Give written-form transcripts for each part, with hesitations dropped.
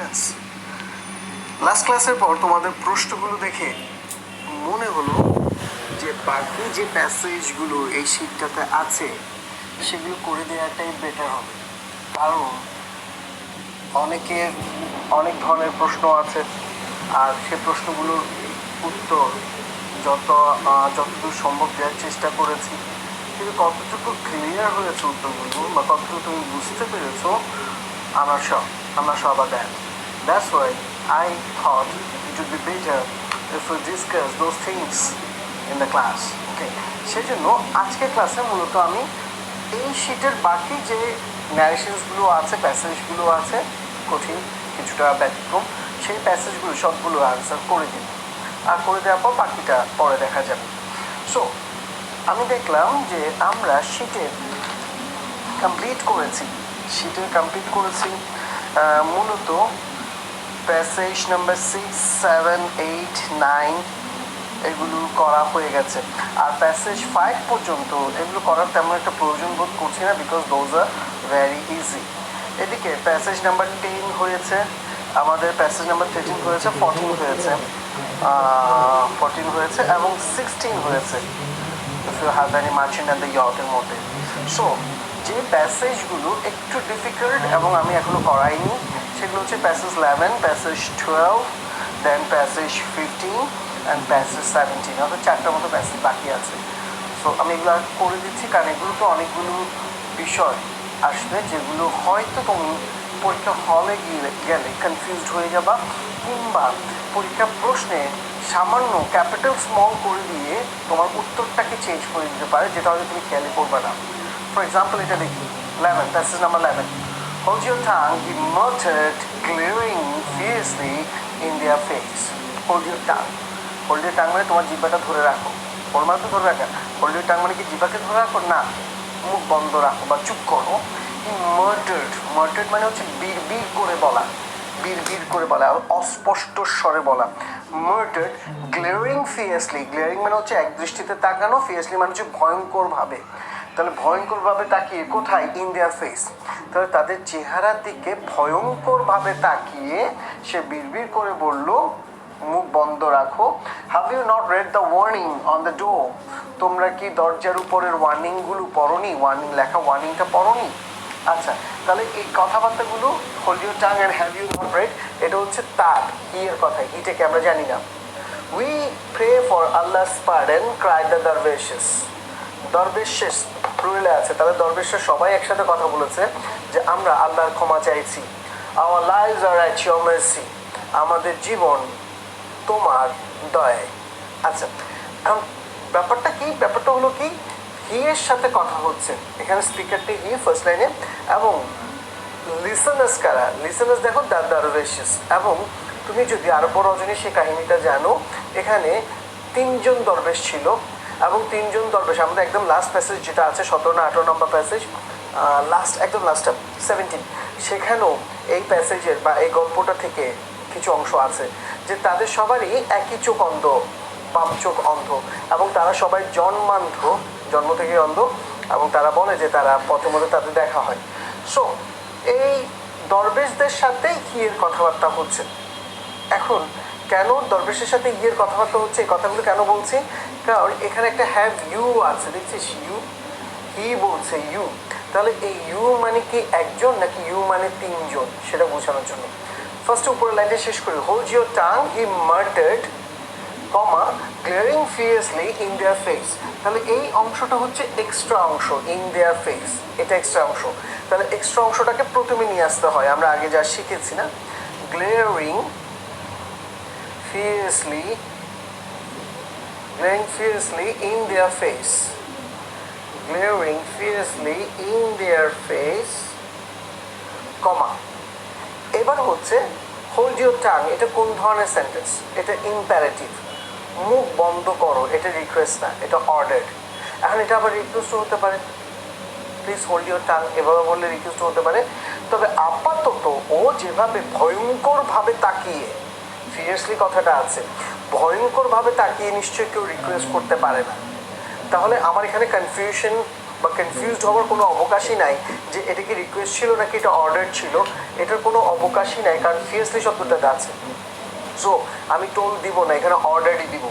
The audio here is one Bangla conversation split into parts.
স্টুডেন্টস, লাস্ট ক্লাসের পর তোমাদের প্রশ্নগুলো দেখে মনে হলো যে বাকি যে প্যাসেজগুলো এই শিটটাতে আছে সেগুলো করে দেওয়াটাই বেটার হবে, কারণ অনেকের অনেক ধরনের প্রশ্ন আছে আর সে প্রশ্নগুলোর উত্তর যতদূর সম্ভব দেওয়ার চেষ্টা করেছি, কিন্তু কতটুকু ক্লিয়ার হয়েছে উত্তরগুলো বা কতটুকু তুমি বুঝতে পেরেছো I'm not sure about that. That's why I thought it would be better if we discuss those things in the class. Okay. সেই জন্য আজকের ক্লাসে মূলত আমি এই শিটের বাকি যে ন্যারেশনসগুলো আছে, প্যাসেজগুলো আছে, কঠিন কিছুটা ব্যতিক্রম, সেই প্যাসেজগুলো সবগুলো আনসার করে দিই, আর করে দেওয়ার পর বাকিটা পরে দেখা যাবে। সো আমি দেখলাম যে আমরা শিটে কমপ্লিট করেছি মূলত প্যাসেজ নাম্বার 6, 7, 8, 9 এগুলো করা হয়ে গেছে, আর প্যাসেজ 5 পর্যন্ত এগুলো করার তেমন একটা প্রয়োজন বোধ করছি না, because those are very easy. এদিকে প্যাসেজ নাম্বার 10 হয়েছে আমাদের, প্যাসেজ নাম্বার 13 হয়েছে, 14 হয়েছে এবং 16 হয়েছে if you have any margin and the yacht-এর মধ্যে। সো যে প্যাসেজগুলো একটু ডিফিকাল্ট এবং আমি এখনো করাইনি সেগুলো হচ্ছে passage 11, passage 12, then passage 15 and passage 17, অর্থাৎ 4টার মতো প্যাসেজ বাকি আছে। সো আমি এগুলো করে দিচ্ছি, কারণ এগুলো তো অনেকগুলো বিষয় আসবে যেগুলো হয়তো তুমি পরীক্ষা হলে গেলে কনফিউজড হয়ে যাবা, কিংবা পরীক্ষা প্রশ্নে সামান্য ক্যাপিটাল স্মল করে দিয়ে তোমার উত্তরটাকে চেঞ্জ করে দিতে পারে, যেটা হয়তো তুমি খেয়ালই করবে না। ফর এক্সাম্পল এটা দেখি 11, passage number 11, hold your tongue, he muttered, glaring fiercely in their face. hold your tongue মানে তোমার জিহ্বাটা ধরে রাখো, ওর মানে তো ধরে রাখা। hold your tongue মানে কি জিহ্বাকে ধরে রাখো না, মুখ বন্ধ রাখো বা চুপ করো। he muttered মানে হচ্ছে বিড়বিড় করে বলা, অস্পষ্ট স্বরে বলা। muttered, glaring fiercely, glaring মানে হচ্ছে এক দৃষ্টিতে তাকানো, fiercely মানে হচ্ছে ভয়ঙ্করভাবে। তাহলে ভয়ঙ্করভাবে তাকিয়ে কোথায়? In their face. তাহলে তাদের চেহারার দিকে ভয়ঙ্করভাবে তাকিয়ে সে বিড়বিড় করে বলল, মুখ বন্ধ রাখো। Have you not read the warning on the door? তোমরা কি দরজার উপরের ওয়ার্নিংগুলো পড়োনি? ওয়ার্নিং লেখা ওয়ার্নিংটা পড়োনি? আচ্ছা, তাহলে এই কথাবার্তাগুলো hold your tongue and have you not read, এটা হচ্ছে তার এর কথা, এটাকে আমরা জানি না। We pray for Allah's pardon, cried the dervishes. Dervishes প্লুরালে আছে, তাহলে দরবেশের সবাই একসাথে কথা বলেছে যে আমরা আল্লাহর ক্ষমা চাইছি। Our lives are at your mercy, আমাদের জীবন তোমার দয়ায়। আচ্ছা, ব্যাপারটা হলো কি, হি এর সাথে কথা হচ্ছে এখানে, স্পিকারটি হি ফার্স্ট লাইনে, এবং লিসেনার্স কারা? লিসেনার্স দেখো দ্য দরবেশেস। এবং তুমি যদি আরব রজনী সে কাহিনীটা জানো, এখানে 3জন দরবেশ ছিল, এবং 3জন দরবেশ আমাদের একদম লাস্ট প্যাসেজ যেটা আছে 17 না 18 নম্বর প্যাসেজ, একদম লাস্টটা 17, সেখানেও এই প্যাসেজের বা এই গল্পটা থেকে কিছু অংশ আছে যে তাদের সবারই একই চোখ অন্ধ, বাম চোখ অন্ধ, এবং তারা সবাই জন্ম থেকে অন্ধ, এবং তারা বলে যে তারা পথে মধ্যে তাদের দেখা হয়। সো এই দরবেশদের সাথে হিয়ের কথাবার্তা হচ্ছে। এখন কেন দরবেশের সাথে ইয়ের কথাবার্তা হচ্ছে, এই কথাগুলো কেন বলছি? কারণ এখানে একটা হ্যাভ ইউ আছে, দেখছিস? ইউ, হি বলছে ইউ, তাহলে এই ইউ মানে কি একজন নাকি ইউ মানে 3জন, সেটা বোঝানোর জন্য ফার্স্ট উপরের লাইনটা শেষ করি। Hold your tongue, he muttered, comma, glaring fiercely in their face. তাহলে এই অংশটা হচ্ছে এক্সট্রা অংশ, ইন দেয়ার ফেস এটা এক্সট্রা অংশ। তাহলে এক্সট্রা অংশটাকে প্রথমে নিয়ে আসতে হয়, আমরা আগে যা শিখেছি না, glaring fiercely in their face, glaring fiercely in their face, comma। এবার হচ্ছে hold your tongue, এটা কোন ধরনের সেন্টেন্স? এটা ইম্পারেটিভ, মুখ বন্ধ করো, এটা রিকোয়েস্ট না, এটা অর্ডার। এখন এটা আবার রিকোয়েস্ট হতে পারে, প্লিজ হোল্ড ইউর টাং, এভাবে বললে রিকোয়েস্ট হতে পারে। তবে আপাতত ও যেভাবে ভয়ঙ্করভাবে তাকিয়ে, ফিয়ার্সলি কথাটা আছে, ভয়ঙ্করভাবে তাকিয়ে নিশ্চয়ই কেউ রিকোয়েস্ট করতে পারে না। তাহলে আমার এখানে কনফিউশন বা কনফিউজড হওয়ার কোনো অবকাশই নাই যে এটা কি রিকোয়েস্ট ছিল নাকি এটা অর্ডার ছিল, এটার কোনো অবকাশই নাই, কারণ ফিয়ার্সলি শব্দটা আছে। সো আমি টোল দিব না, এখানে অর্ডারই দিব।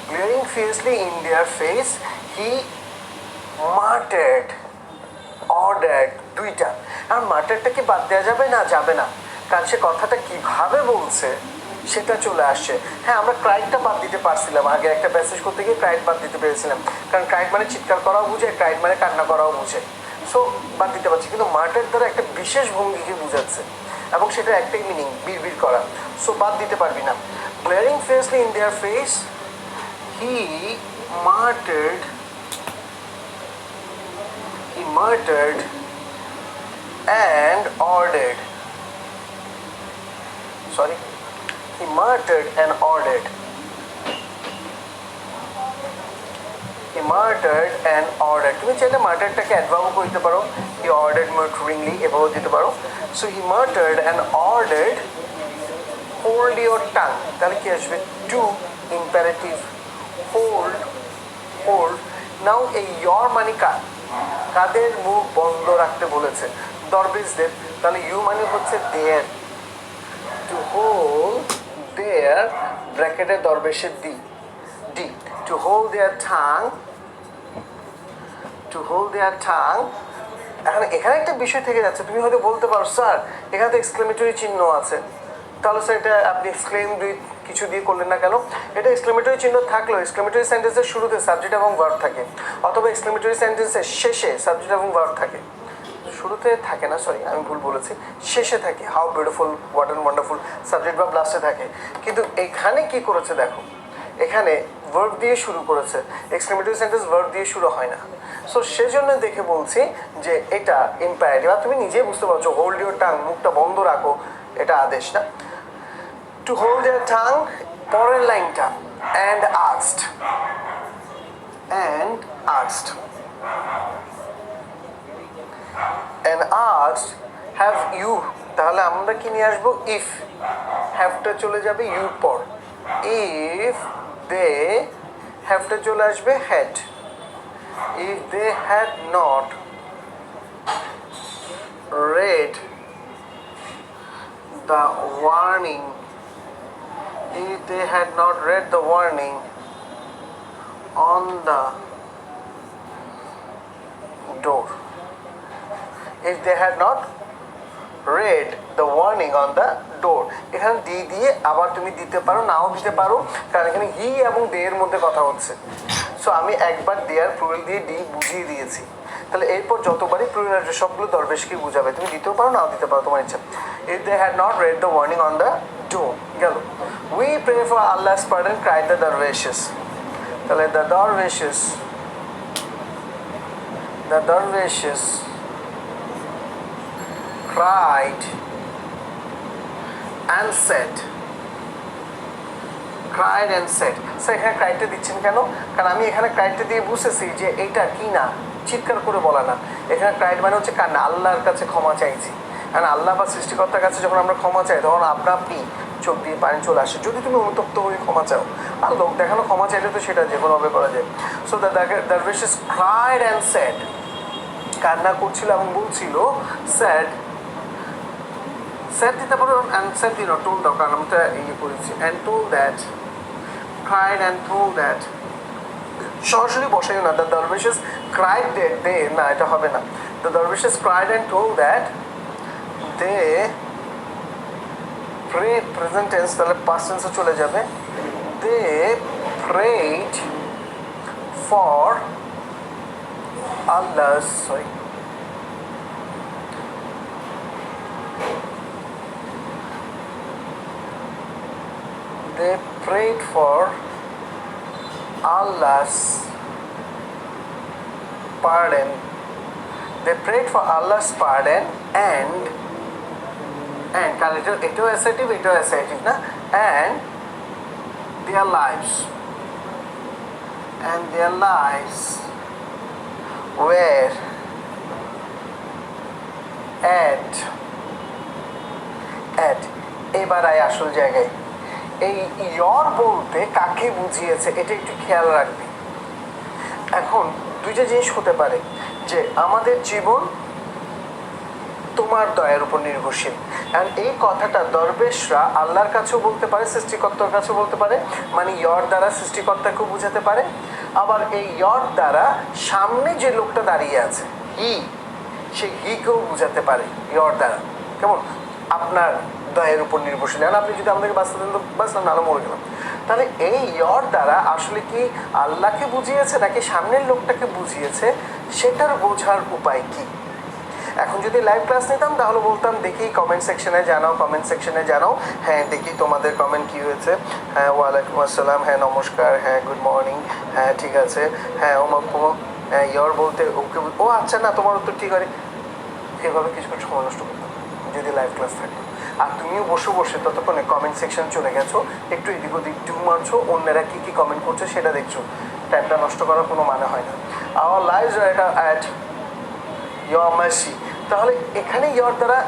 glaring fiercely in their face he muttered, ordered, দুইটা। আর মাটারটাকে বাদ দেওয়া যাবে না, যাবে না, কারণ সে কথাটা কিভাবে বলছে সেটা চলে আসছে। হ্যাঁ, আমরা ক্রাইডটা বাদ দিতে পারছিলাম, আগে একটা প্যাসেজ করতে গিয়ে ক্রাইড বাদ দিতে পেরেছিলাম, কারণ ক্রাইড মানে চিৎকার করাও বুঝে, ক্রাইড মানে কান্না করাও বুঝে, সো বাদ দিতে পারছি। কিন্তু মাটার দ্বারা একটা বিশেষ ভঙ্গিকে বুঝাচ্ছে এবং সেটা একটাই মিনিং, বিড়বিড় করা, সো বাদ দিতে পারবি না। glaring fiercely in their face he muttered and ordered, sorry, he muttered and ordered, তুমি চাইলে মার্টারটাকে অ্যাডভার্ব করতে পারো, he ordered mutteringly এভাবেও দিতে পারো। So he muttered and ordered hold your tongue, তাহলে কি আসবে, টু ইম্পারেটিভ, হোল্ড। নাও এই your মানে কাদের মুখ বন্ধ রাখতে বলেছে, দরবেশদের, তাহলে ইউ মানে হচ্ছে দেয়ার, টু হোল্ড দেয়ার, ব্র্যাকেটের দরবেশের D, to hold their tongue. এখন এখানে একটা বিষয় থেকে যাচ্ছে, তুমি হয়তো বলতে পারো স্যার এখানে তো এক্সক্লেমেটরি চিহ্ন আছে, তাহলে স্যার এটা আপনি এক্সক্লেম কিছু দিয়ে করলেন না কেন? এটা এক্সক্লেমেটরি চিহ্ন থাকলেও এক্সক্লেমেটরি সেন্টেন্সের শুরুতে সাবজেক্ট এবং ভার্ব থাকে, অথবা এক্সক্লেমেটরি সেন্টেন্সের শেষে সাবজেক্ট এবং ভার্ব থাকে। শুরুতে থাকে না, সরি আমি ভুল বলেছি, শেষে থাকে, how beautiful, what and wonderful, subject verb লাস্টে থাকে। কিন্তু এখানে কি করেছে দেখো, এখানে ভার্ব দিয়ে শুরু করেছে, এক্সক্লেমেটরি সেন্টেন্স ভার্ব দিয়ে শুরু হয় না। সো সেজন্য দেখে বলছি যে এটা ইম্পারেটিভ। আর তুমি নিজেই বুঝতে পারছো, হোল্ড ইউর টাং, মুখটা বন্ধ রাখো, এটা আদেশ না। টু হোল্ড দেয়ার টাং, পরের লাইনটা, and asked, have you, তাহলে আমরা কি নিয়ে আসবো, ইফ, হ্যাভটা চলে যাবে ইউর পর, ইফ দে, হ্যাভটা চলে আসবে had, if they had not read the warning, on the door, if they had not read the warning on the door, এখানে দিয়ে আবার তুমি দিতে পারো, নাও দিতে পারো, কারণ এখানে হি এবং দে এর মধ্যে কথা হচ্ছে। সো আমি একবার দেয়ার প্লুরাল দিয়ে ডি বুঝিয়ে দিয়েছি, তাহলে এরপর যতবারই প্লুরাল আসবে সবগুলো দরবেশকে বুঝাবে, তুমি দিতেও পারো নাও দিতে পারো, তোমার ইচ্ছা। if they had not read the warning on the door, গেল। we pray for Allah's pardon, cried the dervishes, তাহলে the dervishes cried and said, sir এখানে ক্রাইডটা দিচ্ছেন কেন? কারণ আমি এখানে ক্রাইডটা দিয়ে বুঝেছি যে এইটা কি না, চিৎকার করে বলা না, এখানে ক্রাইড মানে হচ্ছে কান্না, আল্লাহর কাছে ক্ষমা চাইছি। কারণ আল্লাহ বা সৃষ্টিকর্তার কাছে যখন আমরা ক্ষমা চাই তখন আপনি চোখ দিয়ে পানি চলে আসে, যদি তুমি অনুতপ্ত হয়ে ক্ষমা চাও। আর লোক দেখানো ক্ষমা চাইলে তো সেটা যে কোনোভাবে করা যায়। So the dervishes cried and said, কান্না করছিল এবং বলছিল, স্যাড দিতে পারো, অ্যান্সার দিল, টোল দাও, কারণ আমি তো ইয়ে করেছি, and toll that, cried and told that, সরাসরি বসাইও না, দ্য dervishes cried they, না এটা হবে না, the dervishes cried and told that they prayed, present tense, তাহলে past tense চলে যাবে, they prayed for Allah's, they prayed for Allah's pardon, and কারণ এটাও অ্যাসার্টিভ না, and their lives were at এবার আয় আসল জায়গায়। এই ইয়র বলতে কাকে বুঝিয়েছে এটা একটু খেয়াল রাখবে। এখন দুইটা জিনিস হতে পারে, যে আমাদের জীবন তোমার দয়ার উপর নির্ভরশীল। অ্যান্ড এই কথাটা দরবেশরা আল্লাহর কাছেও বলতে পারে, সৃষ্টিকর্তার কাছেও বলতে পারে, মানে ইয়র দ্বারা সৃষ্টিকর্তাকেও বুঝাতে পারে। আবার এই ইয়র দ্বারা সামনে যে লোকটা দাঁড়িয়ে আছে সেই হিকেও বুঝাতে পারে ইয়র দ্বারা। কেমন? আপনার দয়ের উপর নির্ভরশীল। আর আপনি যদি আমাদেরকে বাঁচতে দেন তো বাঁচলাম, নাহলে মরে গেলাম। তাহলে এই ইয়র দ্বারা আসলে কি আল্লাহকে বুঝিয়েছে নাকি সামনের লোকটাকে বুঝিয়েছে, সেটার বোঝার উপায় কি? এখন যদি লাইভ ক্লাস নিতাম তাহলে বলতাম দেখি কমেন্ট সেকশনে জানাও। হ্যাঁ, দেখি তোমাদের কমেন্ট কি হয়েছে। হ্যাঁ, ওয়ালাইকুম আসসালাম, হ্যাঁ নমস্কার, হ্যাঁ গুড মর্নিং, হ্যাঁ ঠিক আছে, হ্যাঁ অমুক হ্যাঁ ইয়র বলতে ওকে, ও আচ্ছা না তোমার উত্তর ঠিক হয়। এভাবে কিছু সময় নষ্ট করতাম যদি লাইভ ক্লাস থাকতো। আর তুমিও বসে ততক্ষণে কমেন্ট সেকশন চলে গেছো, একটু এদিক ওদিক ডিউ মারছো, অন্যেরা কী কী কমেন্ট করছে সেটা দেখছো। টাইমটা নষ্ট করার কোনো মানে হয় না। Our lives are at your mercy. তাহলে এখানে ইয়র দ্বারা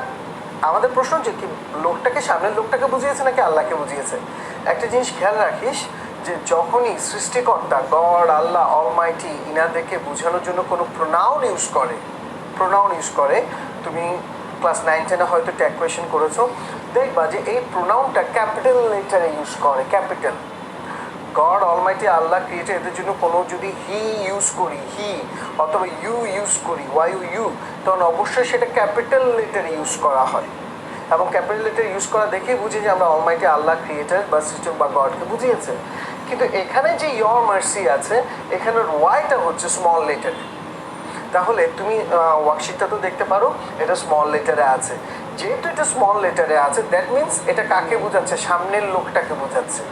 আমাদের প্রশ্ন যে কি লোকটাকে সামনের লোকটাকে বুঝিয়েছে নাকি আল্লাহকে বুঝিয়েছে। একটা জিনিস খেয়াল রাখিস যে যখনই সৃষ্টিকর্তা গড, আল্লাহ, অলমাইটি ইনাদেরকে বোঝানোর জন্য কোনো প্রোনাউন ইউজ করে, তুমি ক্লাস 9-10 হয়তো ট্যাগ কোয়েশন করেছো, দেখবা যে এই প্রোনাউনটা ক্যাপিটাল লেটারে ইউজ করে। ক্যাপিটাল গড, অলমাইটি, আল্লাহ, ক্রিয়েটার, এদের জন্য কোনো যদি হি ইউজ করি, হি অথবা ইউ ইউজ করি, ইউ, তখন অবশ্যই সেটা ক্যাপিটাল লেটার ইউজ করা হয়। এবং ক্যাপিটাল লেটার ইউজ করা দেখেই বুঝি যে আমরা অলমাইটি, আল্লাহ, ক্রিয়েটার বা সিস্টেম বা গডকে বুঝিয়েছে। কিন্তু এখানে যে ইয়র মার্সি আছে, এখানের ওয়াইটা হচ্ছে স্মল লেটার। তাহলে তুমি ওয়ার্কশিটটা তো দেখতে পারো, এটা স্মল লেটারে আছে। যেহেতু এটা স্মল লেটারে আছে, দ্যাট মিনস এটা কাকে বোঝাচ্ছে? সামনের লোকটাকে বোঝাচ্ছে।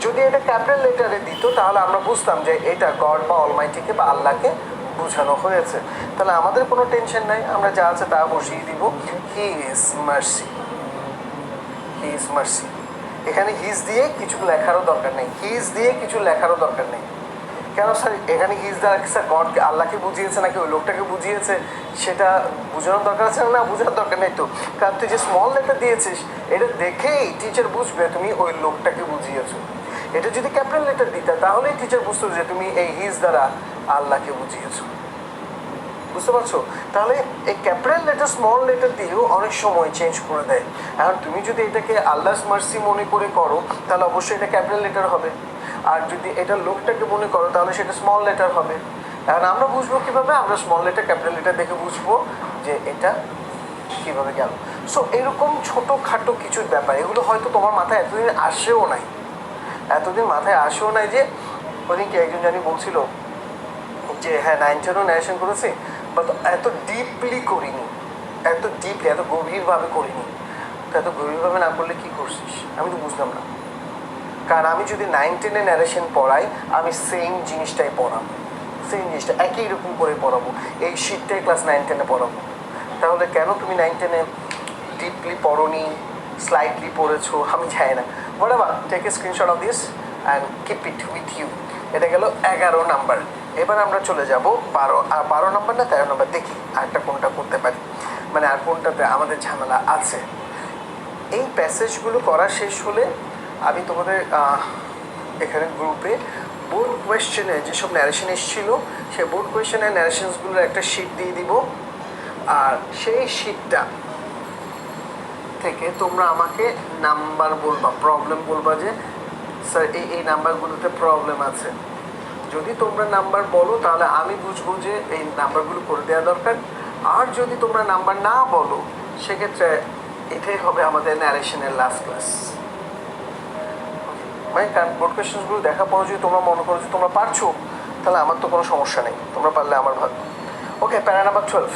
যদি এটা ক্যাপিটাল লেটারে দিত তাহলে আমরা বুঝতাম যে এটা গড বা অলমাইটিকে বা আল্লাহকে বোঝানো হয়েছে। তাহলে আমাদের কোনো টেনশন নাই, আমরা যা আছে তা বসিয়ে দিব। হি ইজ মার্সি, এখানে হিজ দিয়ে কিছু লেখারও দরকার নেই, কেন স্যার এখানে হিজ দ্বারা স্যার গডকে, আল্লাহকে বুঝিয়েছে নাকি ওই লোকটাকে বুঝিয়েছে সেটা বোঝানোর দরকার আছে না? বোঝানোর দরকার নেই তো, কারণ তুই যে স্মল লেটার দিয়েছিস এটা দেখেই টিচার বুঝবে তুমি ওই লোকটাকে বুঝিয়েছো। এটা যদি ক্যাপিটাল লেটার দিতে তাহলেই টিচার বুঝতো যে তুমি এই হিজ দ্বারা আল্লাহকে বুঝিয়েছো। বুঝতে পারছো? তাহলে এই ক্যাপিটাল লেটার স্মল লেটার দিয়েও অনেক সময় চেঞ্জ করে দেয়। এখন তুমি যদি এটাকে আল্লাহস মার্সি মনে করে করো তাহলে অবশ্যই এটা ক্যাপিটাল লেটার হবে, আর যদি এটা লোকটাকে মনে করো তাহলে সেটা স্মল লেটার হবে। এখন আমরা বুঝবো কীভাবে? আমরা স্মল লেটার ক্যাপিটাল লেটার দেখে বুঝবো যে এটা কীভাবে গেল। সো এরকম ছোটোখাটো কিছু ব্যাপার, এগুলো হয়তো তোমার মাথায় এতদিন আসেও নাই যে ওদিনকে একজন জানি বলছিল যে হ্যাঁ 9-10 ন্যারেশন করেছি, বাট এত ডিপলি করিনি, এত গভীরভাবে করিনি। তো এত গভীরভাবে না করলে কী করছিস? আমি তো বুঝলাম না। কারণ আমি যদি 9-10 ন্যারেশন পড়াই, আমি সেম জিনিসটাই পড়াবো, একই রকম করে পড়াবো, এই শীটটাই ক্লাস 9-10 পড়াবো। তাহলে কেন তুমি 9-10 ডিপলি পড়োনি, স্লাইটলি পড়েছো? আমি চাই না। বরাবর take a screenshot of this and keep it with you. এটা গেল 11 নাম্বার। এবার আমরা চলে যাব 12 নাম্বার না 13 নাম্বার, দেখি আরেকটা কোনটা করতে পারি, মানে আর কোনটাতে আমাদের ঝামেলা আছে। এই প্যাসেজগুলো করা শেষ হলে আমি তোমাদের এখানে গ্রুপে বোর্ড কোয়েশ্চেনে যেসব ন্যারেশন এসেছিল সেই বোর্ড কোয়েশ্চেনের ন্যারেশনসগুলোর একটা শিট দিয়ে দিব। আর সেই শিটটা থেকে তোমরা আমাকে নাম্বার বলবা, প্রবলেম বলবা যে স্যার এই নাম্বারগুলোতে প্রবলেম আছে। যদি তোমরা নাম্বার বলো তাহলে আমি বুঝবো যে এই নাম্বারগুলো করে দেওয়া দরকার। আর যদি তোমরা নাম্বার না বলো সেক্ষেত্রে এটাই হবে আমাদের ন্যারেশনের লাস্ট ক্লাস। মানে কারণ বোর্ড কোয়েশ্চেনগুলো দেখার পরে যদি তোমরা মনে করো যে তোমরা পারছো তাহলে আমার তো কোনো সমস্যা নেই, তোমরা পারলে আমার ভালো। ওকে, প্যারা নাম্বার 12।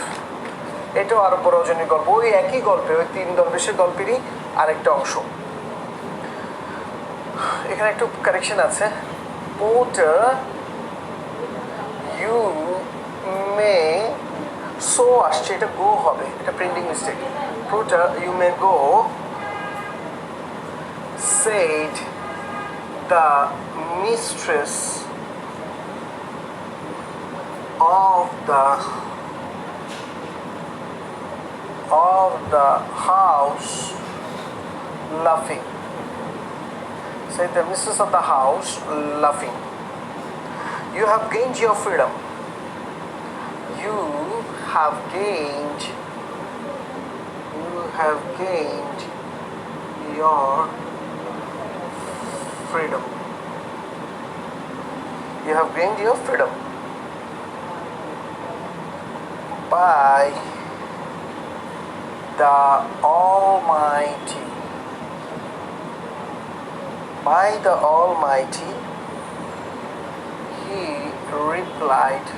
এটাও আরও প্রয়োজনীয় গল্প, ওই একই গল্পে, ওই 3 দরবেশের গল্পেরই আরেকটা অংশ। এখানে একটু কারেকশন আছে। পোর্টার ইউ মে সো আসছে, এটা গো হবে, এটা printing mistake. Porter you may go said the mistress of the house laughing. Said the mistress of the house laughing. You have gained your freedom. you have gained your freedom. You have gained your freedom by the Almighty. By the Almighty, he replied.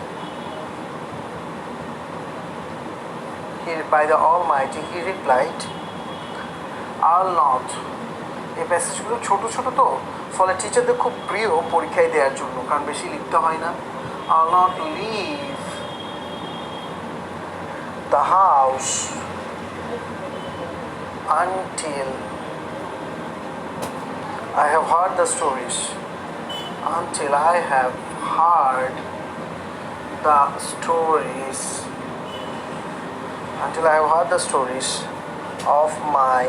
By the Almighty, he replied, I'll not. এই প্যাসেজগুলো ছোট ছোট তো, ফলে টিচারদের খুব প্রিয় পরীক্ষায় দেওয়ার জন্য, কারণ বেশি লিখতে হয় না। I'll not leave the house until I have heard the stories. Until I have heard the stories. Until I have heard the stories of my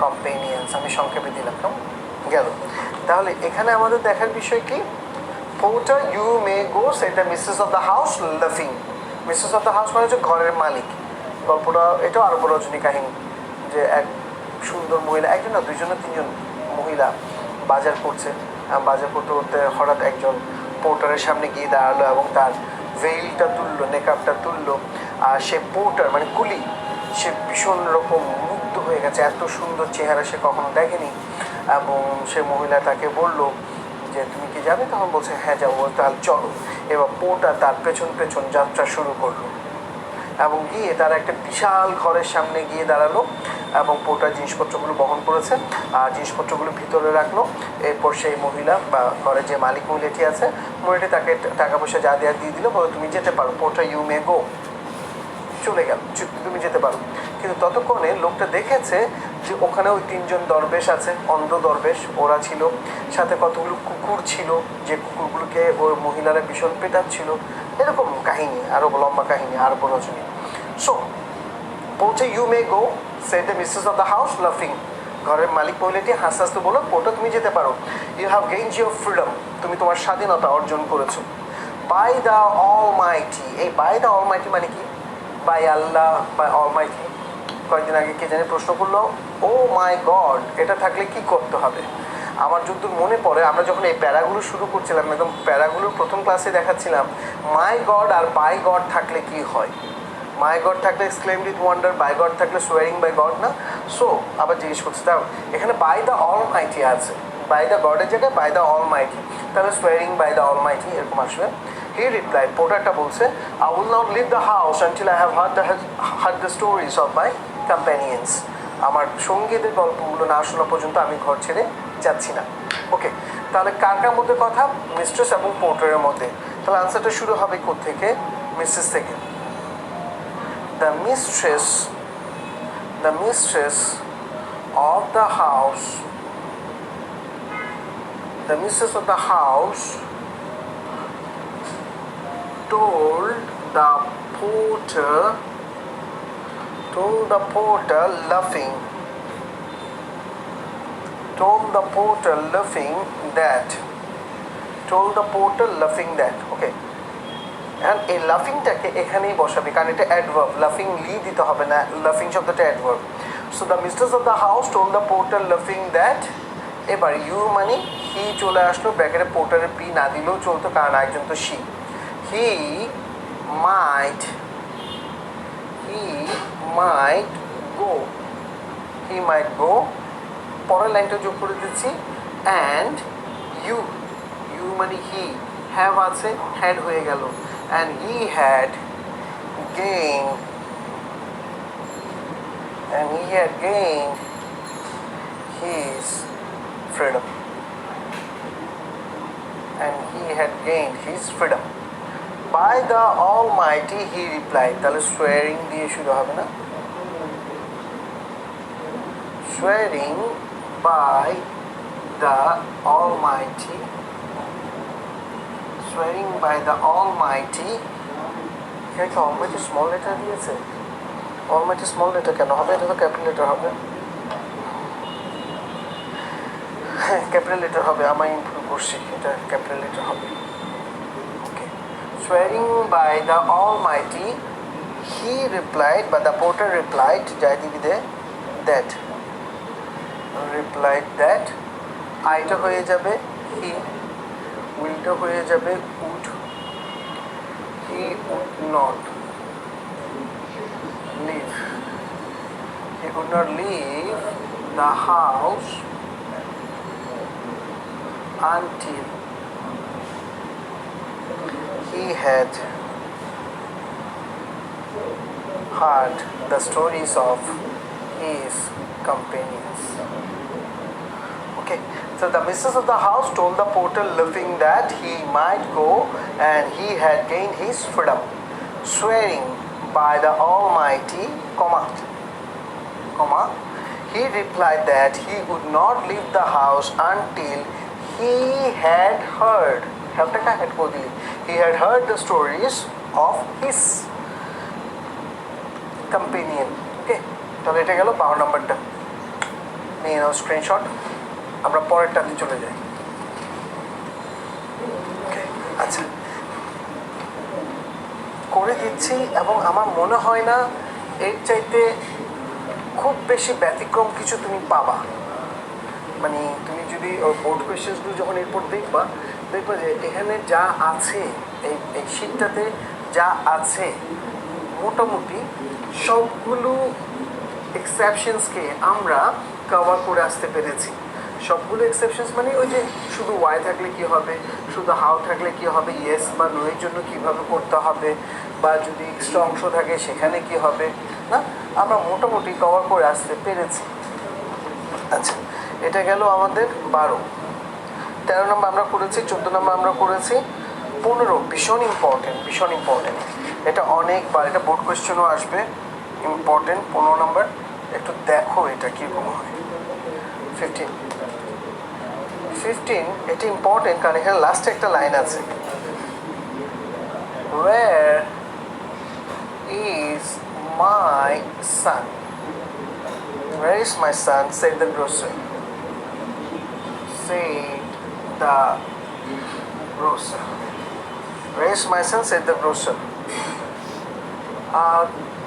companions. আমি সংক্ষেপে দিলাম গেল। তাহলে এখানে আমাদের দেখার বিষয় কি, পোর্টার ইউ মে গো, সেটা মিসেস অফ দ্য হাউস লাফিং। মিসেস অফ দ্য হাউস মানে হচ্ছে ঘরের মালিক। গল্পটা এটাও আরব রজনী কাহিনী, যে এক সুন্দর মহিলা, একজন না দুইজন না তিনজন মহিলা বাজার করছে। বাজার করতে করতে হঠাৎ একজন পোর্টারের সামনে গিয়ে দাঁড়ালো এবং তার ভেইলটা তুললো, নেকআপটা তুললো। আর সে পোর্টার মানে কুলি, সে ভীষণ রকম মুগ্ধ হয়ে গেছে, এত সুন্দর চেহারা সে কখনো দেখেনি। এবং সে মহিলা তাকে বলল যে তুমি কি যাবে? তখন বলছে হ্যাঁ যাবো। তাহলে চলো। এবার পোর্টার তার পেছন পেছন যাত্রা শুরু করলো এবং গিয়ে তারা একটা বিশাল ঘরের সামনে গিয়ে দাঁড়ালো এবং পোর্টার জিনিসপত্রগুলো বহন করেছে আর জিনিসপত্রগুলো ভিতরে রাখলো। এরপর সেই মহিলা বা ঘরের যে মালিক মহিলাটি আছে, মহিলাটি তাকে টাকা পয়সা যা দেওয়ার দিয়ে দিল, বলে তুমি যেতে পারো, পোর্টার ইউ মে গো। চলে গেল, তুমি যেতে পারো। কিন্তু ততক্ষণে লোকটা দেখেছে যে ওখানে ওই তিনজন দরবেশ আছে, অন্ধ দরবেশ ওরা ছিল, সাথে কতগুলো কুকুর ছিল, যে কুকুরগুলোকে ওই মহিলারা ভীষণ পেটাচ্ছিল। এরকম কাহিনী, আরও লম্বা কাহিনী, আরব রচনী। So porter you may go, said the Mrs of the house লাফিং। ঘরের মালিক মহিলাটি হাসতে হাসতে বলল, পোর্টার তুমি যেতে পারো। You have gained your freedom, তুমি তোমার স্বাধীনতা অর্জন করেছো। বাই দ্য অলমাইটি, এই বাই দ্য অলমাইটি মানে কি? By Allah, by almighty. কয়েকদিন আগে কে জানি প্রশ্ন করলো, ও মাই গড, এটা থাকলে কি করতে হবে? আমার যতদূর মনে পড়ে, আমরা যখন এই প্যারাগুলো শুরু করছিলাম, একদম প্যারাগুলোর প্রথম ক্লাসে দেখাচ্ছিলাম মাই গড আর বাই গড থাকলে কি হয়। মাই গড থাকলে exclaimed with wonder, by god থাকলে সোয়ারিং বাই গড না। সো আবার জিজ্ঞেস করছি, তাও এখানে বাই দ্য অলমাইটি আছে, বাই দ্য গডের জায়গায় বাই দ্য অলমাইটি, তাহলে সোয়ারিং বাই দ্য অলমাইটি এরকম আসবে। He replied, পোর্টারটা বলছে, I will not leave the house until I have heard the stories of my companions. আমার সঙ্গীদের গল্পগুলো না শোনা পর্যন্ত আমি ঘর ছেড়ে যাচ্ছি না। ওকে, তাহলে কার কার মধ্যে কথা? মিস্ট্রেস এবং পোর্টারের মধ্যে। তাহলে আনসারটা শুরু হবে কোত্থেকে? মিসেস থেকে। The mistress of the house, the mistress of the house told the porter laughing that okay, and এই লাফিংটাকে এখানেই বসাবে, কারণ এটা অ্যাডভার্ব, লাফিং লি দিতে হবে না, লাফিং শব্দটা adverb. So the mistress of the house told the porter লাফিং দ্যাট, এবার ইউ মানে হি চলে আসলো, ব্র্যাকেটে পোর্টারের পি না দিলেও চলতো, কারণ একজন তো শি। হি might go, পরের লাইনটা যোগ করে দিচ্ছি, and you মানে হি, হ্যাভ আছে, হ্যাড হয়ে গেল, and he had gained his freedom. By the Almighty he replied, তাহলে swearing দিয়ে শুরু হবে না, swearing by the Almighty, এখানে কি Almighty স্মল লেটার দিয়েছে? Almighty স্মল লেটার কেন হবে? এটা তো ক্যাপিটাল লেটার হবে। হ্যাঁ ক্যাপিটাল লেটার হবে, আমি ইমপ্রুভ করছি, এটা ক্যাপিটাল লেটার হবে। ওকে, swearing by the Almighty, he replied, but the porter replied, that replied that আইটা হয়ে যাবে he, উইলটা হয়ে যাবে would, he would not leave, he would not leave the house until he had heard the stories of his companions. Okay, so the mistress of the house told the porter laughing that he might go and he had gained his freedom, swearing by the Almighty, he replied that he would not leave the house until he had heard the stories of his companion. Okay, তাহলে এটা গেল 12 নম্বরটা। নিয়ে নাও স্ক্রিনশট, আমরা পরেরটাতে চলে যাই। আচ্ছা, করে দিচ্ছি এবং আমার মনে হয় না এর চাইতে খুব বেশি ব্যতিক্রম কিছু তুমি পাবা। মানে তুমি যদি ওই বোর্ড কোয়েশ্চেন্সগুলো যখন এরপর দেখবা যে এখানে যা আছে এই শীটটাতে যা আছে মোটামুটি সবগুলো এক্সেপশনসকে আমরা কভার করে আসতে পেরেছি। সবগুলো এক্সেপশনস মানে ওই যে শুধু ওয়াই থাকলে কি হবে, শুধু হাউ থাকলে কি হবে, ইয়েস বা নো এর জন্য কীভাবে করতে হবে, বা যদি এক্সট্রা অংশ থাকে সেখানে কি হবে, না আমরা মোটামুটি কভার করে আসতে পেরেছি। আচ্ছা, এটা গেল আমাদের 12। 13 নম্বর আমরা করেছি, 14 নম্বর আমরা করেছি, 15 ভীষণ ইম্পর্টেন্ট। এটা অনেকবার, এটা বোর্ড কোয়েশ্চেনও আসবে, ইম্পর্টেন্ট। 15 নম্বর একটু দেখো এটা কীরকম হয়। 15 এটা ইম্পর্টেন্ট কারণ এখানে লাস্টে একটা লাইন আছে, where is my son, where is my son, said the grocer, where is my son, said the grocer. A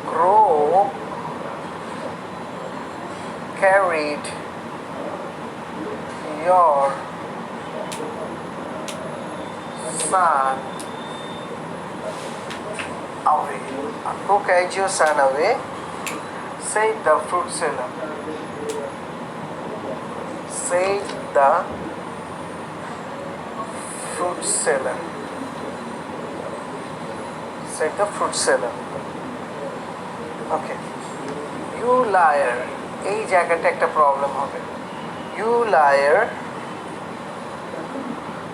crow carried your son away. A crow carried your son away, said the fruit seller. Said the fruit seller. Said the fruit seller. Okay. You liar. এই জায়গাটা একটা প্রবলেম হবে। You liar.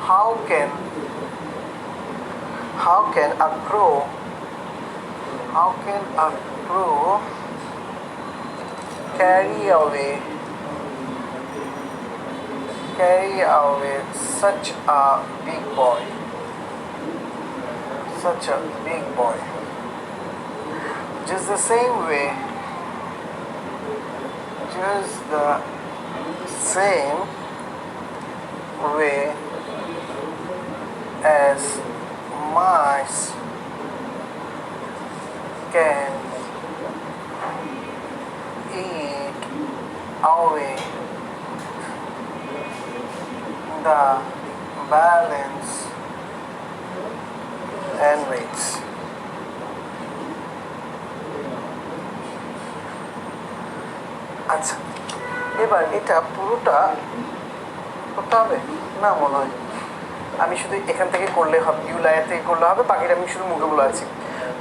How can a crow carry away such a big boy? Just the same way as mice can eat away the balance and weights. আচ্ছা, এবার এটা পুরোটা করতে হবে না মনে হয়, আমি শুধু এখান থেকে করলে হবে, ইউ লায়ার থেকে করলে হবে, বাকিটা আমি শুধু মুখে বলে আছি।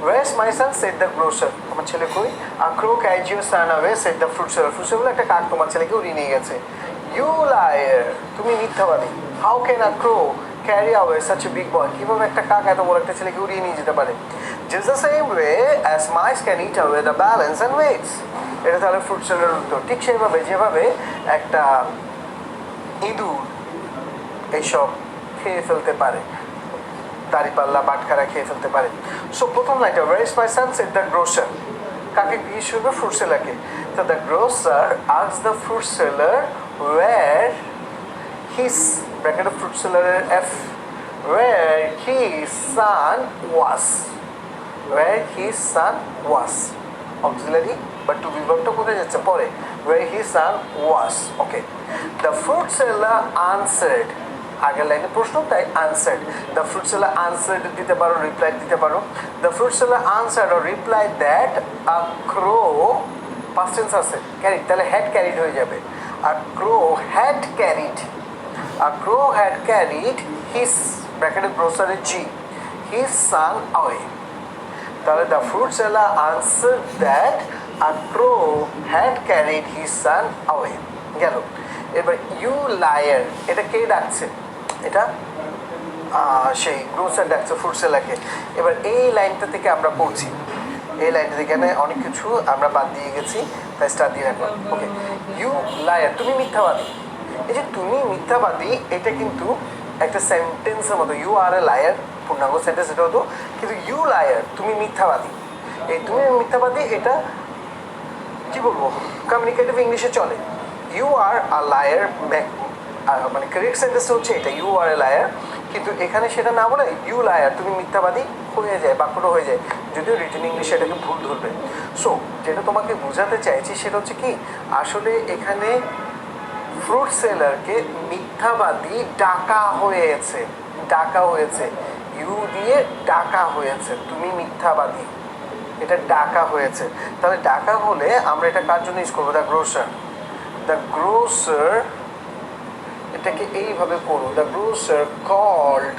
Where's my son, said the grocer. তোমার ছেলে কই? A crow carried your son away, said the fruit seller. fruit seller একটা কাক তোমার ছেলেকে উড়িয়ে নিয়ে গেছে। You liar, তুমি মিথ্যাবাদী। How can a crow carry away such a big boy? কিভাবে একটা কাক এত বড় একটা ছেলেকে উড়িয়ে নিয়ে যেতে পারে? Just the same way as mice can eat away the balance and weights. এটা তাহলে ফ্রুট সেলারের উত্তর। ঠিক সেইভাবে যেভাবে একটা ইঁদুর এইসব খেয়ে ফেলতে পারে, দাড়িপাল্লা বাটখারা খেয়ে ফেলতে পারে। সো প্রথম লাইনটা, where is my son, said the grocer. কাকে জিজ্ঞেস করবে? ফ্রুট সেলারকে। তো the grocer asked the fruit seller where his, ব্র্যাকেটে ফ্রুট সেলারের F where his son was. where his son was auxiliary but to বিভক্ত কোথায় যাচ্ছে পরে where his son was. Okay, the fruit seller answered, আগের লাইনে প্রশ্ন তাই answered. the fruit seller answered দিতে পারো, রিপ্লাই দিতে পারো. the fruit seller answered or replied that a crow, past tense আছে, carried, তাহলে had carried হয়ে যাবে. a crow had carried his ব্র্যাকেটে grocery G his son away. তাহলে the fruit seller answered that a crow had carried his son away. গেল। এবার you liar, এটা কে ডাকছে? এটা সেই গ্রোসার ডাকছে ফ্রুট সেলারকে। এবার এই লাইনটা থেকে আমরা পড়ছি, এই লাইনটা থেকে অনেক কিছু আমরা বাদ দিয়ে গেছি, তাই স্টার দিয়ে রাখলাম। ওকে, ইউ লায়ার, তুমি মিথ্যাবাদী। এই যে তুমি মিথ্যাবাদী, এটা কিন্তু একটা সেন্টেন্সের মতো, ইউ আর এ লায়ার পূর্ণাঙ্গ সেন্টেন্স এটা হতো, কিন্তু ইউ লায়ার তুমি মিথ্যাবাদী, এই তুমি মিথ্যাবাদী এটা কি বলবো কমিউনিকেটিভ ইংলিশে চলে। ইউ আর আ লায়ার, মানে কারেক্ট সেন্টেন্সটা হচ্ছে এটা, ইউ আর এ লায়ার, কিন্তু এখানে সেটা না বলে ইউ লায়ার তুমি মিথ্যাবাদী হয়ে যায়, বাক্যটা হয়ে যায়, যদিও রিটেন ইংলিশে এটাকে ভুল ধরবে। সো যেটা তোমাকে বোঝাতে চাইছি সেটা হচ্ছে কি, আসলে এখানে ফ্রুট সেলারকে মিথ্যাবাদী ডাকা হয়েছে, ইউ দিয়ে ডাকা হয়েছে, তুমি মিথ্যাবাদী, এটা ডাকা হয়েছে। তাহলে ডাকা হলে আমরা এটা কার জন্য ইউজ করবো? দ্য গ্রোসার এটাকে এইভাবে করো, দ্য গ্রোসার কল্ড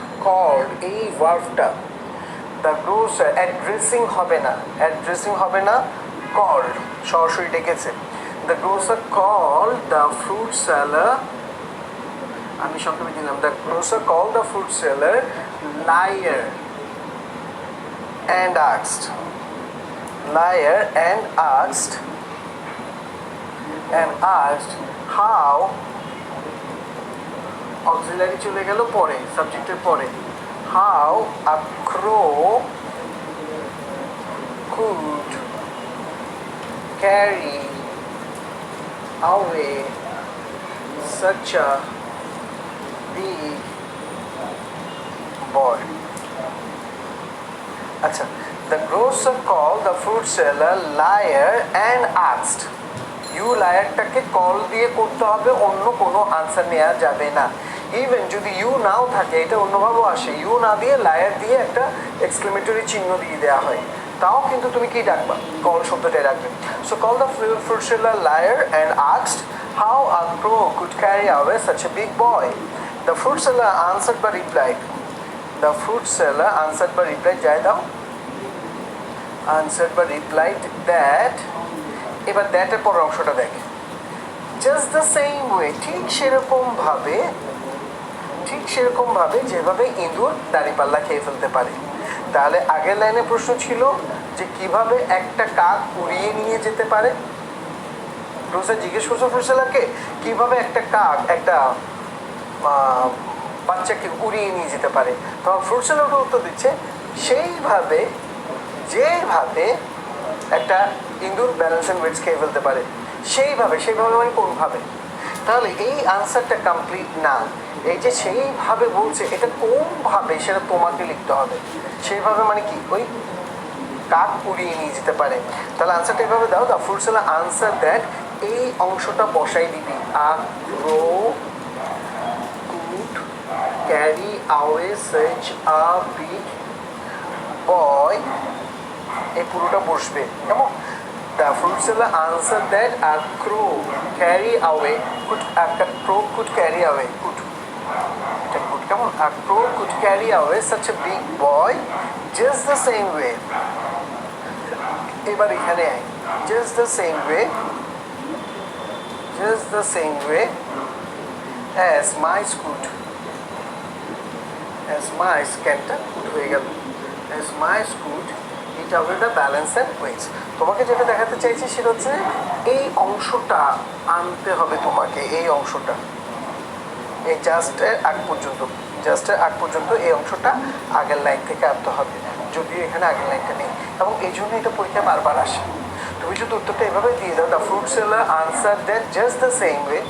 এই ভার্বটা, দ্য গ্রোসার অ্যাড্রেসিং হবে না, কল্ড সরাসরি ডেকেছে। The grocer called the fruit seller, আমি সংক্ষেপে দিলাম, the grocer called the fruit seller liar and asked how, auxiliary চলে গেল পরে, সাবজেক্টের পরে, how a crow could carry away such a big boy. আচ্ছা, the grocer called the fruit seller liar and asked. You লায়ারটাকে কল দিয়ে করতে হবে, অন্য কোনো আনসার নেওয়া যাবে না। ইভেন যদি ইউ নাও থাকে, এটা অন্যভাবেও আসে, ইউ না দিয়ে লায়ার দিয়ে একটা এক্সক্লেমেটরি চিহ্ন দিয়ে দেওয়া হয়, তাও কিন্তু তুমি কি ডাকবা? কল শব্দটাই রাখবে। So call the fruit seller liar and asked how a crow could carry away such a big boy. The fruit seller answered বা রিপ্লাইড, যাই দাও, answered বা replied that, এবার দ্যাটের পর অংশটা দেখে, জাস্ট দ্য সেম ওয়ে, ঠিক সেরকম ভাবে যেভাবে ইঁদুর দাঁড়িপাল্লা খেয়ে ফেলতে পারে। তাহলে আগের লাইনে প্রশ্ন ছিল যে কিভাবে একটা কাক উড়িয়ে নিয়ে যেতে পারে, প্রফেসর জিজ্ঞেস করছো ফ্রুট সেলারকে কিভাবে একটা কাক একটা বাচ্চাকে উড়িয়ে নিয়ে যেতে পারে, তখন ফ্রুট সেলারকে উত্তর দিচ্ছে সেইভাবে যেভাবে একটা ইঁদুর ব্যালেন্স অ্যান্ড ওয়েটস খেয়ে ফেলতে পারে, সেইভাবে মানে কোনভাবে। তাহলে এই আনসারটা কমপ্লিট না, এই যে সেইভাবে বলছে এটা কোনভাবে সেটা তোমাকে লিখতে হবে। সেইভাবে মানে কি, ওই কাক উড়িয়ে নিয়ে যেতে পারে। তাহলে আনসারটা এভাবে দাও, the fruit seller answer that, এই অংশটা বসাই দিবি, a crow could carry away such a big boy, এই পুরোটা বসবে কেমন? The fruit seller answer that a crow carry away could carry away, এটা কুড কেমন, a crow could carry away such a big boy just the same way. এবার এখানে just the same way as mice could, as mice ক্যানটা কুড হয়ে গেল, as mice could eat away the balance and weights. তোমাকে যেটা দেখাতে চাইছি সেটা হচ্ছে এই অংশটা আনতে হবে তোমাকে, এই অংশটা, এই জাস্টের আগ পর্যন্ত এই অংশটা আগের লাইন থেকে আনতে হবে, যদিও এখানে আগের লাইনটা নেই, এবং এই জন্য এটা পরীক্ষায় বারবার আসে। তুমি যদি উত্তরটা এভাবে দিয়ে দাও, the fruit seller answer that just the same way,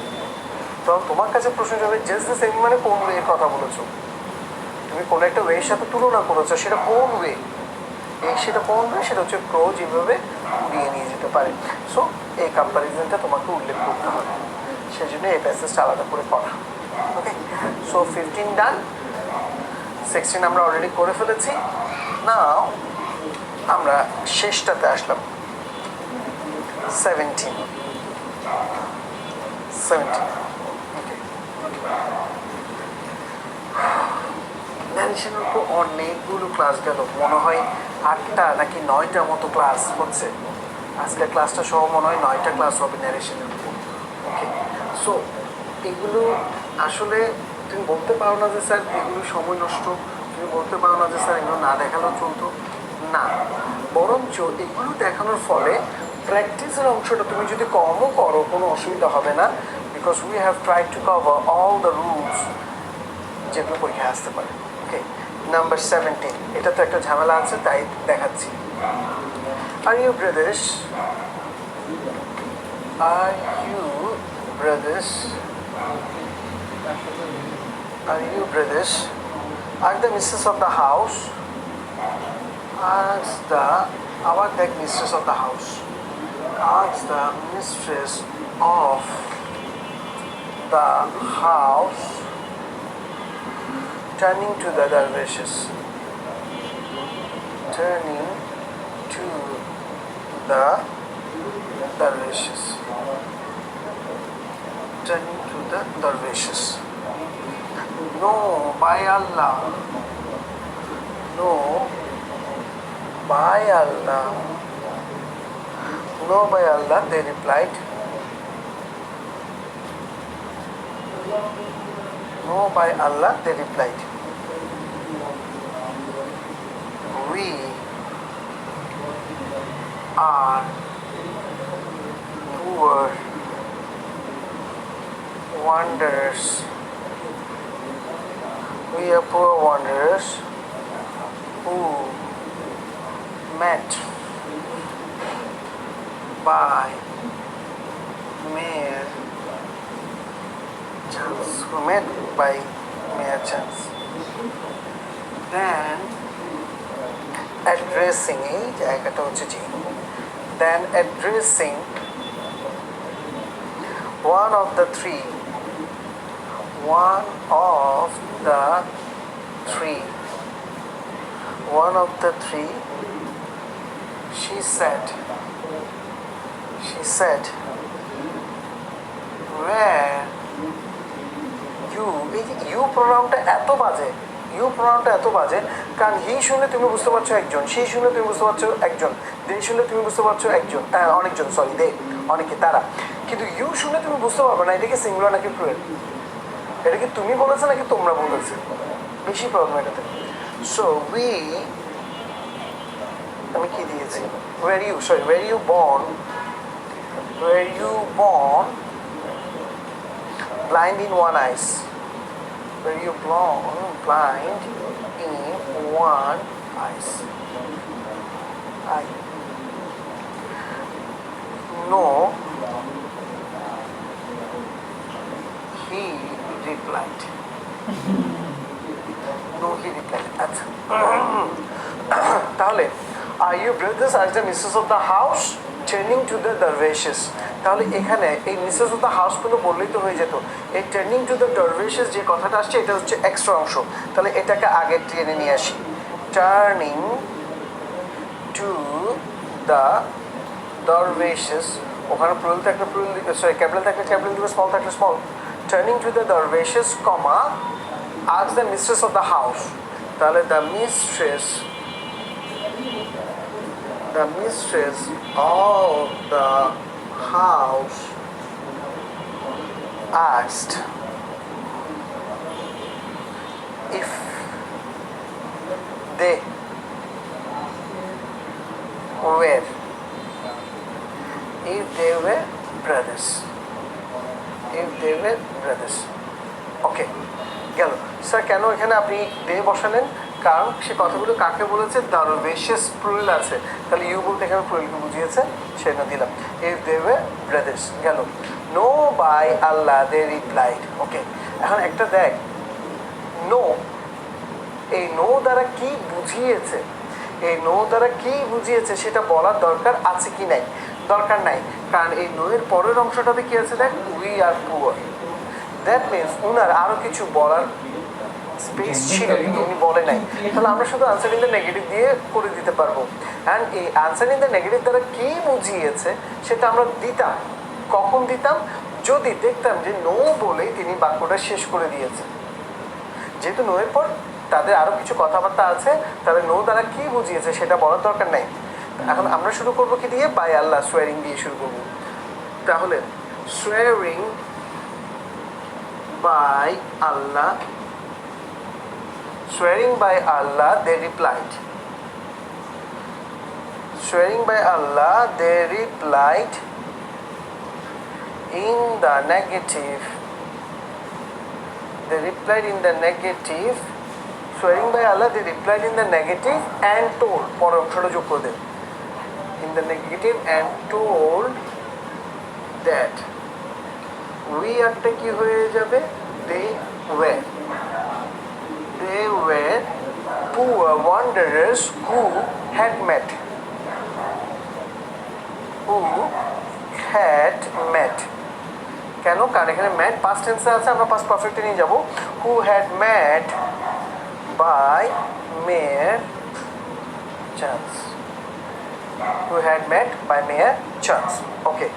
তখন তোমার কাছে প্রশ্ন যাবে জাস্ট দ্য সেম মানে কোন ওয়ের কথা বলেছো। তুমি কোনো একটা ওয়ের সাথে তুলনা করেছো, সেটা কোন ওয়ে, সেটা কোন ওয়ে, সেটা হচ্ছে ক্রো যেভাবে উড়িয়ে নিয়ে যেতে পারে। সো এই কম্প্যারিজনটা তোমাকে উল্লেখ করতে হবে, সেই জন্য এই প্যাসেজটা আলাদা করে পড়া। ওকে, সো 15 ডান, 16 আমরা অলরেডি করে ফেলেছি। নাও আমরা শেষটাতে আসলাম, 17। ওকে, ন্যারেশনের উপর অনেকগুলো ক্লাস গেল, মনে হয় 8টা নাকি 9টার মতো ক্লাস হচ্ছে। আজকের ক্লাসটা সহ মনে হয় 9টা ক্লাস হবে ন্যারেশনের উপর। ওকে, সো এগুলো আসলে তুমি বলতে পারো না যে স্যার এগুলো সময় নষ্ট, তুমি বলতে পারো না যে স্যার এগুলো না দেখালেও চলতো, না, বরঞ্চ এগুলো দেখানোর ফলে প্র্যাকটিসের অংশটা তুমি যদি কমও করো কোনো অসুবিধা হবে না, because we have try to cover all the rules যেগুলো পরীক্ষায় আসতে পারে। ওকে, নাম্বার 17, এটা তো একটা ঝামেলা আছে তাই দেখাচ্ছি। Are you brothers, are you brothers, are the mistress of the house, ask the, আবার দেখ mistress of the house, ask the mistress of the house, turning to the dervishes, turning to the dervishes, turning to the dervishes. No, by Allah, no, by Allah, no, by Allah, they replied. No, by Allah, they replied. We are poor wanderers. We are poor wanderers who met by mere chance. Who met by mere chance. Then addressing, এই জায়গাটা হচ্ছে জি, then addressing one of the three, one of the three, she said, where you, you pronounটা এত বাজে, ইউ প্রোনাউনটা এত বাজে, কারণ হি শুনলে তুমি বুঝতে পারছো একজন, সি শুনলে তুমি বুঝতে পারছো একজন, দে শুনলে তুমি বুঝতে পারছো একজন, অনেকজন, সরি দে অনেকে তারা, কিন্তু ইউ শুনলে তুমি বুঝতে পারবে না এটা কি সিঙ্গুলার নাকি প্লুরাল, এটা কি তুমি বলেছো নাকি তোমরা বলেছো, বেশি প্রবলেম এটাতে। সো উই, আমি কি দিয়েছি, where you born blind in one eyes, where you born blind in one eyes. No, he replied. আচ্ছা, তাহলে are you brothers as the mistress of the house turning to the dervishes, তাহলে এখানে এই মিসেস অফ দ্য হাউস গুলো বললেই তো হয়ে যেত, এই টার্নিং টু দ্য ডারভেশেস যে কথাটা আসছে এটা হচ্ছে এক্সট্রা অংশ, তাহলে এটাকে আগে টেনে নিয়ে আসি, টার্নিং টু দ্য ডারভেশেস, ওখানে প্লুরাল থাকলে প্লুরাল, সরি ক্যাপিটাল থাকলে ক্যাপিটাল দিবে, স্মল থাকলে small, turning to the dervishes comma ask the mistress of the house, তাহলে the mistress of the house asked if they were brothers. Okay, গেল স্যার, কেন এখানে আপনি দে বসালেন, কারণ সে কথাগুলো কাকে বলেছে, দারভেশেস প্লুরাল আছে, তাহলে ইউ বলতে এখানে প্লুরালকে বুঝিয়েছে, সেটা দিলাম, ইফ দে ওয়ার ব্রাদার্স, গেল। No by Allah they replied. Okay, এখন একটা দেখ, নো এই নো দ্বারা কি বুঝিয়েছে, এই নো দ্বারা কি বুঝিয়েছে সেটা বলার দরকার আছে কি নাই, দরকার নাই, কারণ এই নো এর পরের অংশটাতে কি আছে দেখ, we are poor. That means উনার আরও কিছু বলার স্পেস ছিল কিন্তু উনি বলে নাই, তাহলে আমরা শুধু আনসার ইন দ্য নেগেটিভ দিয়ে করে দিতে পারবো। অ্যান্ড এই আনসার ইন দ্য নেগেটিভ দ্বারা কী বুঝিয়েছে সেটা আমরা দিতাম, কখন দিতাম, যদি দেখতাম যে নো বলেই তিনি বাক্যটা শেষ করে দিয়েছে। যেহেতু নো এর পর তাদের আরও কিছু কথাবার্তা আছে, তাহলে নো দ্বারা কী বুঝিয়েছে সেটা বলার দরকার নাই। এখন আমরা শুরু করবো কি দিয়ে, বাই আল্লাহ, সোয়ারিং দিয়ে শুরু করবো। তাহলে swearing by Allah, swearing by Allah, they replied. Swearing by Allah, they replied in the negative. They replied in the negative. Swearing by Allah, they replied in the negative and told. পরের অংশটা যোগ করে দেন। In the negative and told that. We একটা কি হয়ে যাবে? They were. They were poor wanderers who had met. Who had met. কেন? কারণ এখানে met past tense আছে, আমরা past perfect নিয়ে যাব। Who had met by mere chance. Who had met by mere chance. Okay.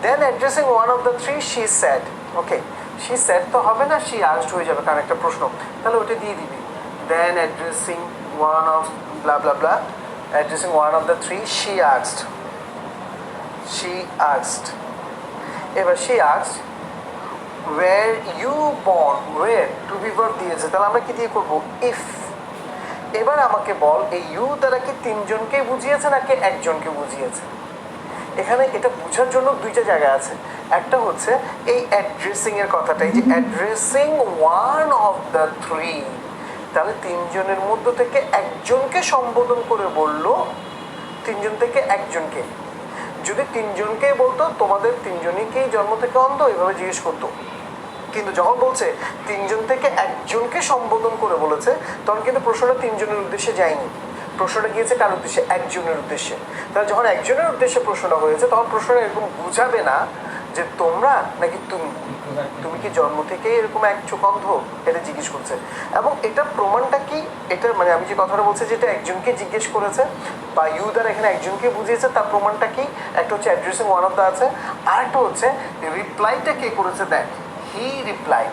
Then addressing one of the three, she said. Okay. she said তো হবে না, she asked হয়ে যাবে, কারণ একটা প্রশ্ন, তাহলে ওটা দিয়ে দিবি। Then addressing one of blah blah blah, addressing one of the three, she asked. এবার she asked where you born, where to be verb দিয়েছে, তাহলে আমরা কি দিয়ে করব, if। এবার আমাকে বল এই ইউ দ্বারা কি তিনজনকে বুঝিয়েছে নাকি একজনকে বুঝিয়েছে? এখানে এটা বোঝার জন্য দুইটা জায়গা আছে। একটা হচ্ছে এই অ্যাড্রেসিং এর কথাটা, এই যে addressing one of the three, তাহলে তিনজনের মধ্য থেকে একজনকে সম্বোধন করে বলল, তিনজন থেকে একজনকে। যদি তিনজনকে বলতো তোমাদের তিনজনকেই জন্ম থেকে অন্ধ, এভাবে জিজ্ঞেস করতো। কিন্তু যখন বলছে তিনজন থেকে একজনকে সম্বোধন করে বলেছে, তখন কিন্তু প্রশ্নটা তিনজনের উদ্দেশ্যে যায়নি, প্রশ্নটা গিয়েছে কার উদ্দেশ্যে, একজনের উদ্দেশ্যে। তাহলে যখন একজনের উদ্দেশ্যে প্রশ্নটা হয়েছে, তখন প্রশ্নটা এরকম বুঝাবে না যে তোমরা নাকি তুমি, তুমি কি জন্ম থেকে এরকম এক চোখ অন্ধ, এটা জিজ্ঞেস করছে। এবং এটা প্রমাণটা কি, এটা মানে আমি যে কথাটা বলছি যেটা একজনকে জিজ্ঞেস করেছে বা ইউ দ্বারা এখানে একজনকে বুঝিয়েছে, তার প্রমাণটা কি, একটা হচ্ছে অ্যাড্রেসিং ওয়ান অফ দ্য আছে, আর একটা হচ্ছে রিপ্লাইটা কে করেছে, দেখ হি রিপ্লাইড।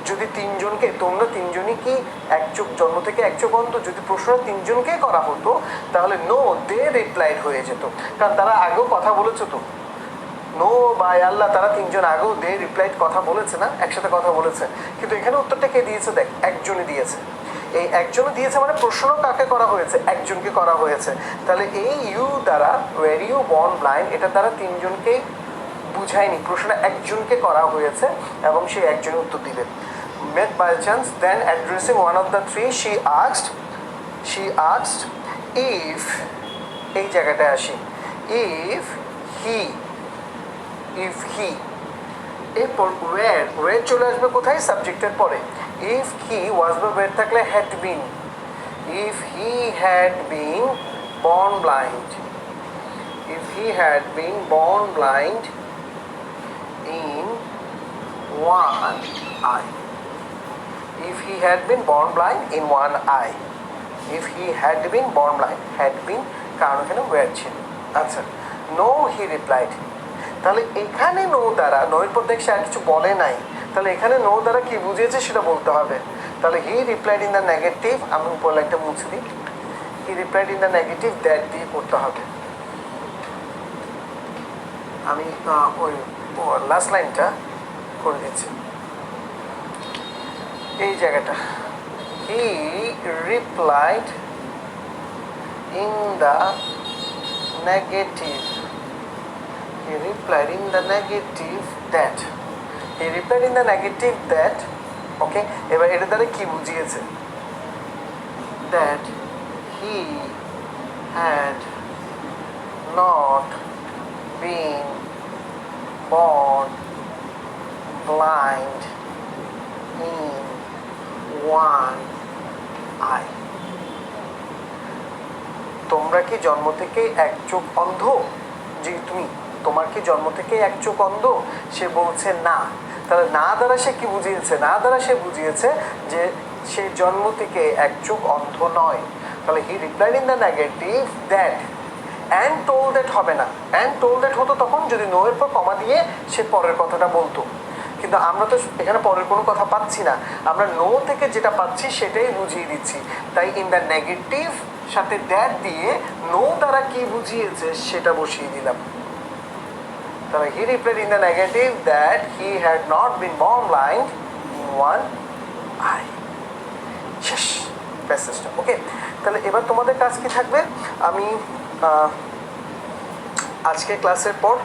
যদি তিনজনকে, তোমরা তিনজনই কি এক চোখ জন্ম থেকে এক চোখ অন্ধ, যদি প্রশ্নটা তিনজনকে করা হতো তাহলে নো দে রিপ্লাইড হয়ে যেত, কারণ তারা আগেও কথা বলেছে তো, নো বাই আল্লাহ, তারা তিনজন আগেও দে রিপ্লাইড কথা বলেছে না, একসাথে কথা বলেছে। কিন্তু এখানে উত্তরটা কে দিয়েছে, দেখ একজনই দিয়েছে। এই একজনই দিয়েছে মানে প্রশ্ন কাকে করা হয়েছে, একজনকে করা হয়েছে। তাহলে এই ইউ দ্বারা ওয়্যার ইউ বর্ন ব্লাইন্ড, এটা দ্বারা তিনজনকেই বুঝায়নি, প্রশ্নটা একজনকে করা হয়েছে এবং সেই একজনের উত্তর দিবে। met by chance, then addressing one of the three, she asked if, এই জায়গাটায় আসি, if he, এরপর where চলে আসবে কোথায়, সাবজেক্টের পরে। if he was by where থাকলে had been, if he had been born blind, if he had been born blind in one eye, if he had been born blind in one eye, if he had been born blind, had been কারণ এখানে where ছিল। আচ্ছা, no he replied, তাহলে এখানে নো দ্বারা, নোয়ের পর দেখছে আর কিছু বলে নাই, তাহলে এখানে নো দ্বারা কি বুঝিয়েছে সেটা বলতে হবে। তাহলে হি রিপ্লাইড ইন দ্য নেগেটিভ, আমি উপর লাইনটা মুছে দিই, হি replied in the negative, that দিয়ে করতে হবে। আমি ওই লাস্ট লাইনটা করে দিচ্ছি, এই জায়গাটা, হি replied in the negative, he replied in the negative that, he replied in the negative that, okay, এবার এটা দ্বারা কি বুঝিয়েছে, that he had not been born blind in one I. তোমরা কি জন্ম থেকে এক চোখ অন্ধ? যে তুমি, তোমার কি জন্ম থেকে এক চোখ অন্ধ? সে বলছে না। তাহলে না দ্বারা সে কি বুঝিয়েছে? না দ্বারা সে বুঝিয়েছে যে সে জন্ম থেকে এক চোখ অন্ধ নয়। তাহলে হি replied in the negative that. And told that হবে না। অ্যান্ড টোল্ড দ্যাট হতো তখন যদি নো এর পর কমা দিয়ে সে পরের কথাটা বলতো। কিন্তু আমরা তো এখানে পরের কোনো কথা পাচ্ছি না, আমরা নো থেকে যেটা পাচ্ছি সেটাই বুঝিয়ে দিচ্ছি। তাই ইন দ্য নেগেটিভ সাথে দ্যাট দিয়ে নো দ্বারা কি বুঝিয়েছে সেটা বসিয়ে দিলাম। তাহলে হি replied in the negative that he had not been born blind in one I. শেষ প্যাসেজটা। ওকে, তাহলে এবার তোমাদের কাজ কি থাকবে? আমি আজকে ক্লাসের পর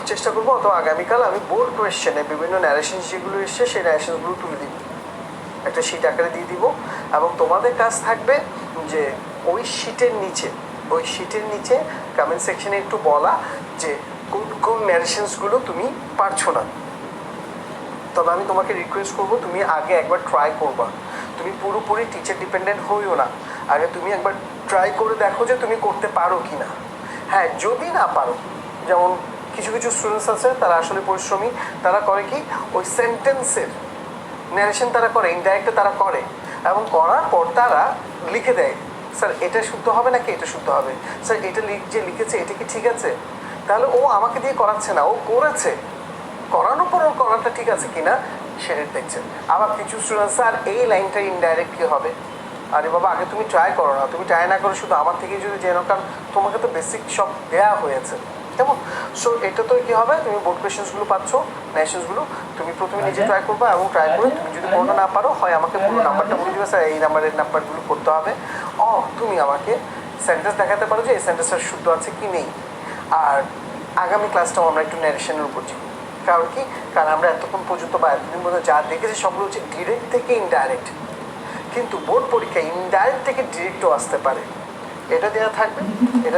চেষ্টা করবো, অথবা আগামীকাল আমি বোর্ড কোয়েশ্চেনে বিভিন্ন ন্যারেশন যেগুলো এসছে সেই ন্যারেশনগুলো তুলে দিব, একটা শিট আকারে দিয়ে দিব। এবং তোমাদের কাজ থাকবে যে ওই শিটের নিচে কমেন্ট সেকশনে একটু বলা যে কোন কোন ন্যারেশনসগুলো তুমি পারছো না। তবে আমি তোমাকে রিকোয়েস্ট করবো তুমি আগে একবার ট্রাই করবা। তুমি পুরোপুরি টিচার ডিপেন্ডেন্ট হইও না, আগে তুমি একবার ট্রাই করে দেখো যে তুমি করতে পারো কি না। হ্যাঁ, যদি না পারো, যেমন কিছু কিছু স্টুডেন্টস আছে তারা আসলে পরিশ্রমী, তারা করে কি ওই সেন্টেন্সের ন্যারেশন তারা করে, ইনডাইরেক্টে তারা করে, এবং করার পর তারা লিখে দেয় স্যার এটা শুদ্ধ হবে নাকি এটা শুদ্ধ হবে, স্যার এটা যে লিখেছে এটা কি ঠিক আছে। তাহলে ও আমাকে দিয়ে করাচ্ছে না, ও করেছে, করানোর পর ওর করাটা ঠিক আছে কিনা সেটা দেখছে। আবার কিছু স্টুডেন্ট স্যার এই লাইনটা ইনডাইরেক্ট কি হবে। আরে বাবা, আগে তুমি ট্রাই করো না, তুমি ট্রাই না করো শুধু আমার থেকে যদি জেনো, কারণ তোমাকে তো বেসিক সব দেওয়া হয়েছে, কেমন। সো এটা তো কি হবে, তুমি বোর্ড কোয়েশ্চেন্সগুলো পাচ্ছ, ন্যাশনসগুলো, তুমি প্রথমে নিজে ট্রাই করবে, এবং ট্রাই করে তুমি যদি কোনটা না পারো, হয় আমাকে পুরো নাম্বারটা বলে দিবে স্যার এই নাম্বারগুলো করতে হবে, তুমি আমাকে সেন্টেন্স দেখাতে পারো যে এই সেন্টেন্সটা শুদ্ধ আছে কি নেই। আর আগামী ক্লাসটাও আমরা একটু ন্যারেশনের উপর যাই। কারণ কি, কারণ আমরা এতক্ষণ পর্যন্ত বা এতদিন পর্যন্ত যা দেখেছি সবগুলো হচ্ছে ডিরেক্ট থেকে ইনডাইরেক্ট, কিন্তু বোর্ড পরীক্ষায় ইনডাইরেক্ট থেকে ডিরেক্টও আসতে পারে। এটা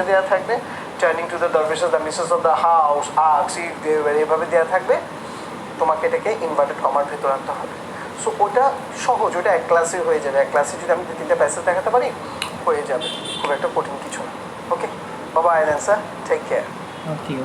দেওয়া থাকবে turning to the dervishes the Mrs of the house asks it দেওয়ার, এভাবে দেওয়া থাকবে। তোমাকে এটাকে ইনভার্টেড কমার ভেতর আনতে হবে। সো ওটা সহজ, ওটা এক ক্লাসে হয়ে যাবে। এক ক্লাসে যদি আমি 2-3টা প্যাসেজ দেখাতে পারি হয়ে যাবে, খুব একটা কঠিন কিছু না। ওকে বাবা, I answer, take care. Okay.